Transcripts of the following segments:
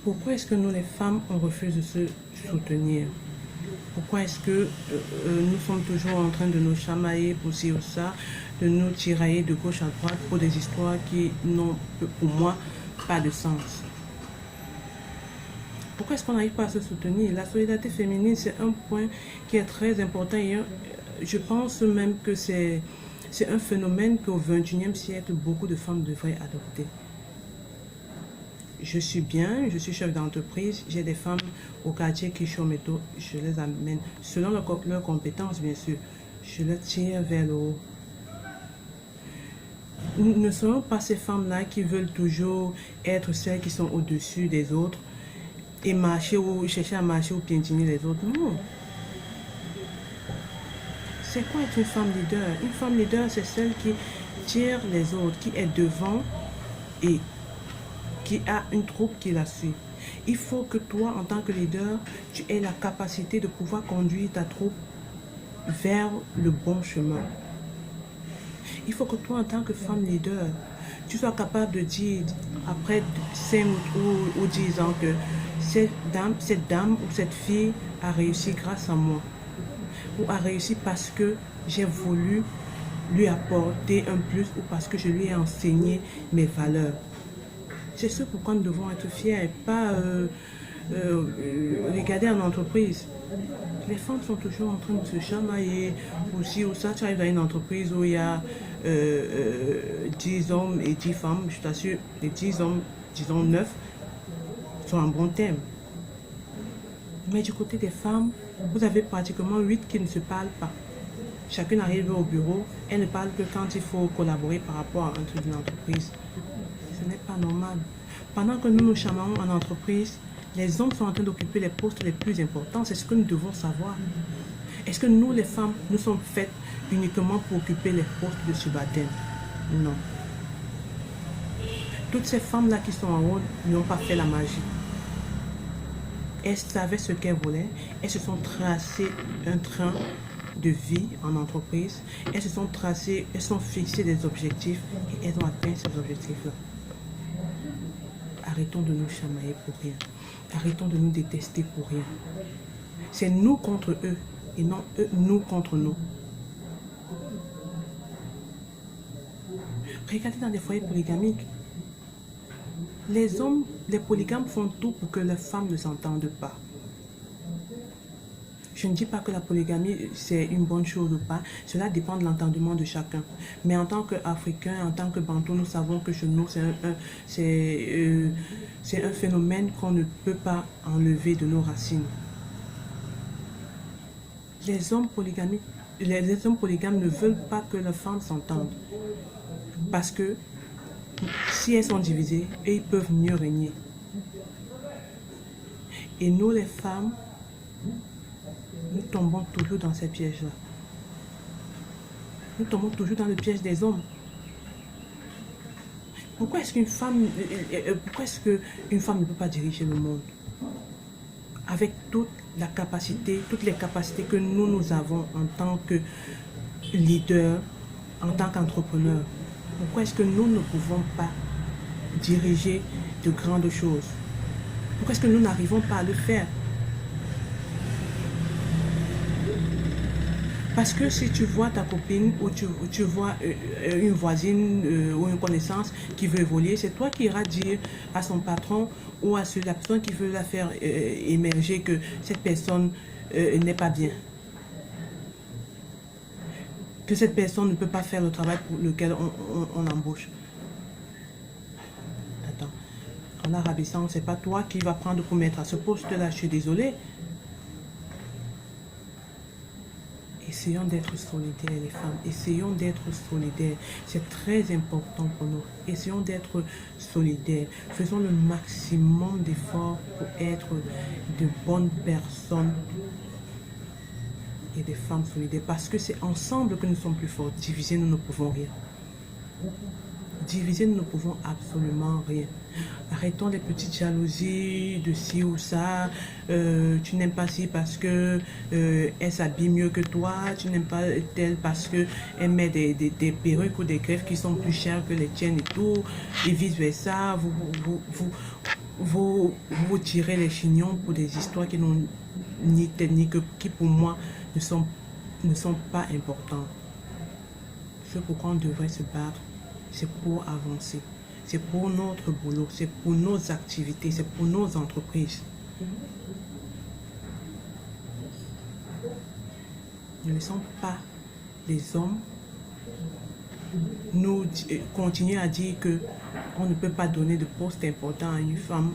Pourquoi est-ce que nous, les femmes, on refuse de se soutenir? Pourquoi est-ce que nous sommes toujours en train de nous chamailler pour ci ou ça, de nous tirailler de gauche à droite pour des histoires qui n'ont, pour moi, pas de sens? Pourquoi est-ce qu'on n'arrive pas à se soutenir? La solidarité féminine, c'est un point qui est très important et je pense même que c'est un phénomène qu'au XXIe siècle, beaucoup de femmes devraient adopter. Je suis bien, je suis chef d'entreprise, j'ai des femmes au quartier qui métaux, je les amène, selon leurs compétences bien sûr, je les tire vers le haut. Nous ne serons pas ces femmes-là qui veulent toujours être celles qui sont au-dessus des autres et marcher ou chercher à marcher ou piétiner les autres. Non. C'est quoi être une femme leader? Une femme leader, c'est celle qui tire les autres, qui est devant et qui a une troupe qui la suit. Il faut que toi, en tant que leader, tu aies la capacité de pouvoir conduire ta troupe vers le bon chemin. Il faut que toi, en tant que femme leader, tu sois capable de dire, après 5 ou 10 ans, que cette dame ou cette fille a réussi grâce à moi. Ou a réussi parce que j'ai voulu lui apporter un plus ou parce que je lui ai enseigné mes valeurs. C'est ce pourquoi nous devons être fiers et pas regarder en entreprise. Les femmes sont toujours en train de se chamailler aussi ou ça. Tu arrives dans une entreprise où il y a 10 hommes et 10 femmes, je t'assure, les 10 hommes, disons 9, sont en bon thème. Mais du côté des femmes, vous avez pratiquement 8 qui ne se parlent pas. Chacune arrive au bureau, elle ne parle que quand il faut collaborer par rapport à un truc d'une entreprise. Ce n'est pas normal. Pendant que nous nous chamaillons en entreprise, les hommes sont en train d'occuper les postes les plus importants. C'est ce que nous devons savoir. Est-ce que nous, les femmes, nous sommes faites uniquement pour occuper les postes de subalternes? Non. Toutes ces femmes-là qui sont en haut n'ont pas fait la magie. Elles savaient ce qu'elles voulaient. Elles se sont tracées un train de vie en entreprise. Elles se sont tracées, elles sont fixées des objectifs et elles ont atteint ces objectifs-là. Arrêtons de nous chamailler pour rien. Arrêtons de nous détester pour rien. C'est nous contre eux et non eux, nous contre nous. Regardez dans des foyers polygamiques. Les hommes, les polygames font tout pour que les femmes ne s'entendent pas. Je ne dis pas que la polygamie, c'est une bonne chose ou pas. Cela dépend de l'entendement de chacun. Mais en tant qu'Africains, en tant que Bantou, nous savons que chez nous, c'est un phénomène qu'on ne peut pas enlever de nos racines. Les hommes polygames ne veulent pas que les femmes s'entendent. Parce que si elles sont divisées, ils peuvent mieux régner. Et nous, les femmes, nous tombons toujours dans ces pièges-là. Nous tombons toujours dans le piège des hommes. Pourquoi est-ce qu'une femme ne peut pas diriger le monde? Avec toutes les capacités que nous avons en tant que leader, en tant qu'entrepreneur. Pourquoi est-ce que nous ne pouvons pas diriger de grandes choses? Pourquoi est-ce que nous n'arrivons pas à le faire? Parce que si tu vois ta copine ou tu vois une voisine ou une connaissance qui veut évoluer, c'est toi qui iras dire à son patron ou à la personne qui veut la faire émerger que cette personne n'est pas bien. Que cette personne ne peut pas faire le travail pour lequel on l'embauche. Attends, en la rabaissant, c'est pas toi qui vas prendre pour mettre à ce poste-là, je suis désolée. Essayons d'être solidaires, les femmes. Essayons d'être solidaires. C'est très important pour nous. Essayons d'être solidaires. Faisons le maximum d'efforts pour être de bonnes personnes et des femmes solidaires. Parce que c'est ensemble que nous sommes plus forts. Divisés, nous ne pouvons rien. Divisés, nous ne pouvons absolument rien. Arrêtons les petites jalousies de ci ou ça. Tu n'aimes pas ci parce que elle s'habille mieux que toi. Tu n'aimes pas telle parce que elle met des perruques ou des greffes qui sont plus chères que les tiennes et tout. Et vice versa. vous tirez les chignons pour des histoires qui n'ont ni tête ni queue, qui pour moi ne sont pas importantes. Ce pourquoi on devrait se battre, c'est pour avancer. C'est pour notre boulot, c'est pour nos activités, c'est pour nos entreprises. Ne laissons pas les hommes nous continuer à dire que on ne peut pas donner de poste important à une femme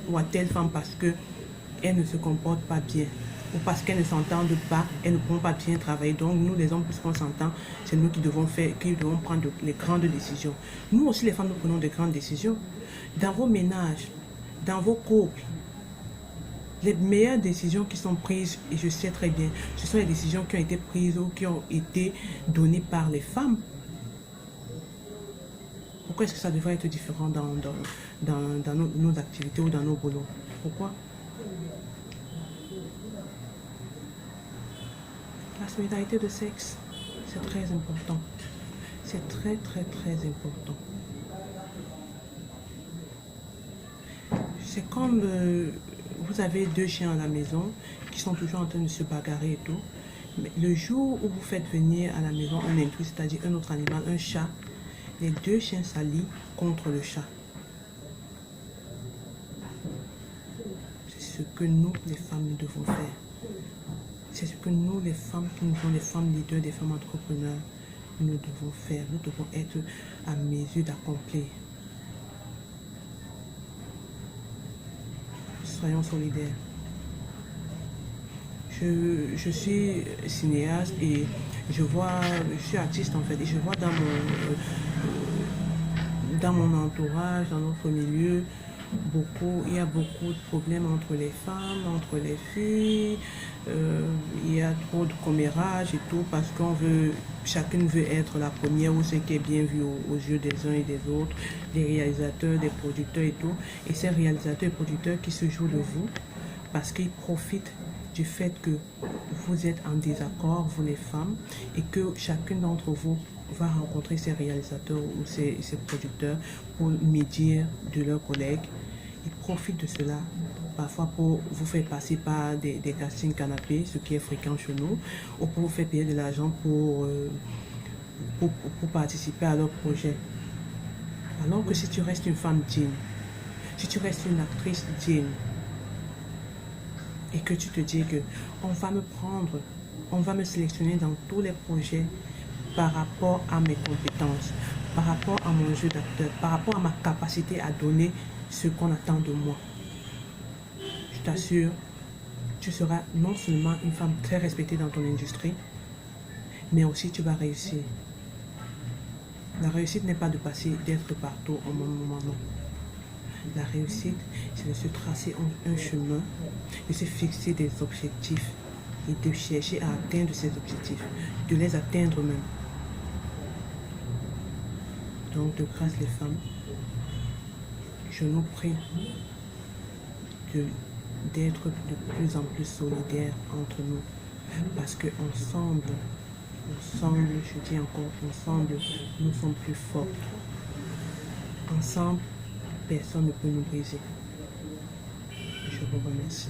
ou à telle femme parce qu'elle ne se comporte pas bien ou parce qu'elles ne s'entendent pas, elles ne pourront pas bien travailler. Donc nous les hommes, puisqu'on s'entend, c'est nous qui devons prendre les grandes décisions. Nous aussi les femmes, nous prenons de grandes décisions. Dans vos ménages, dans vos couples, les meilleures décisions qui sont prises, et je sais très bien, ce sont les décisions qui ont été prises ou qui ont été données par les femmes. Pourquoi est-ce que ça devrait être différent dans nos activités ou dans nos boulots? Pourquoi? La solidarité de sexe, c'est très important. C'est très, très, très important. C'est comme vous avez deux chiens à la maison qui sont toujours en train de se bagarrer et tout. Mais le jour où vous faites venir à la maison un intrus, c'est-à-dire un autre animal, un chat, les deux chiens s'allient contre le chat. C'est ce que nous, les femmes, nous devons faire. C'est ce que nous, les femmes, qui nous sommes des femmes leaders, des femmes entrepreneurs, nous devons faire. Nous devons être à mesure d'accomplir. Soyons solidaires. Je suis cinéaste et je suis artiste en fait, et je vois dans mon entourage, dans notre milieu, il y a beaucoup de problèmes entre les femmes, entre les filles. Il y a trop de commérage et tout parce chacune veut être la première ou ce qui est bien vu aux yeux des uns et des autres, des réalisateurs, des producteurs et tout. Et ces réalisateurs et producteurs qui se jouent de vous parce qu'ils profitent du fait que vous êtes en désaccord, vous les femmes, et que chacune d'entre vous va rencontrer ces réalisateurs ou ces producteurs pour médire de leurs collègues. Ils profitent de cela, parfois pour vous faire passer par des castings canapés, ce qui est fréquent chez nous, ou pour vous faire payer de l'argent pour participer à leur projet. Alors que si tu restes une femme digne, si tu restes une actrice digne, et que tu te dis que on va me prendre, on va me sélectionner dans tous les projets par rapport à mes compétences, par rapport à mon jeu d'acteur, par rapport à ma capacité à donner ce qu'on attend de moi. Je t'assure, tu seras non seulement une femme très respectée dans ton industrie, mais aussi tu vas réussir. La réussite n'est pas d'être partout au même moment, non. La réussite, c'est de se tracer un chemin, de se fixer des objectifs et de chercher à atteindre ces objectifs, de les atteindre même. Donc, de grâce les femmes, je nous prie d'être de plus en plus solidaires entre nous, parce que ensemble, je dis encore, ensemble, nous sommes plus forts. Ensemble, personne ne peut nous briser. Je vous remercie.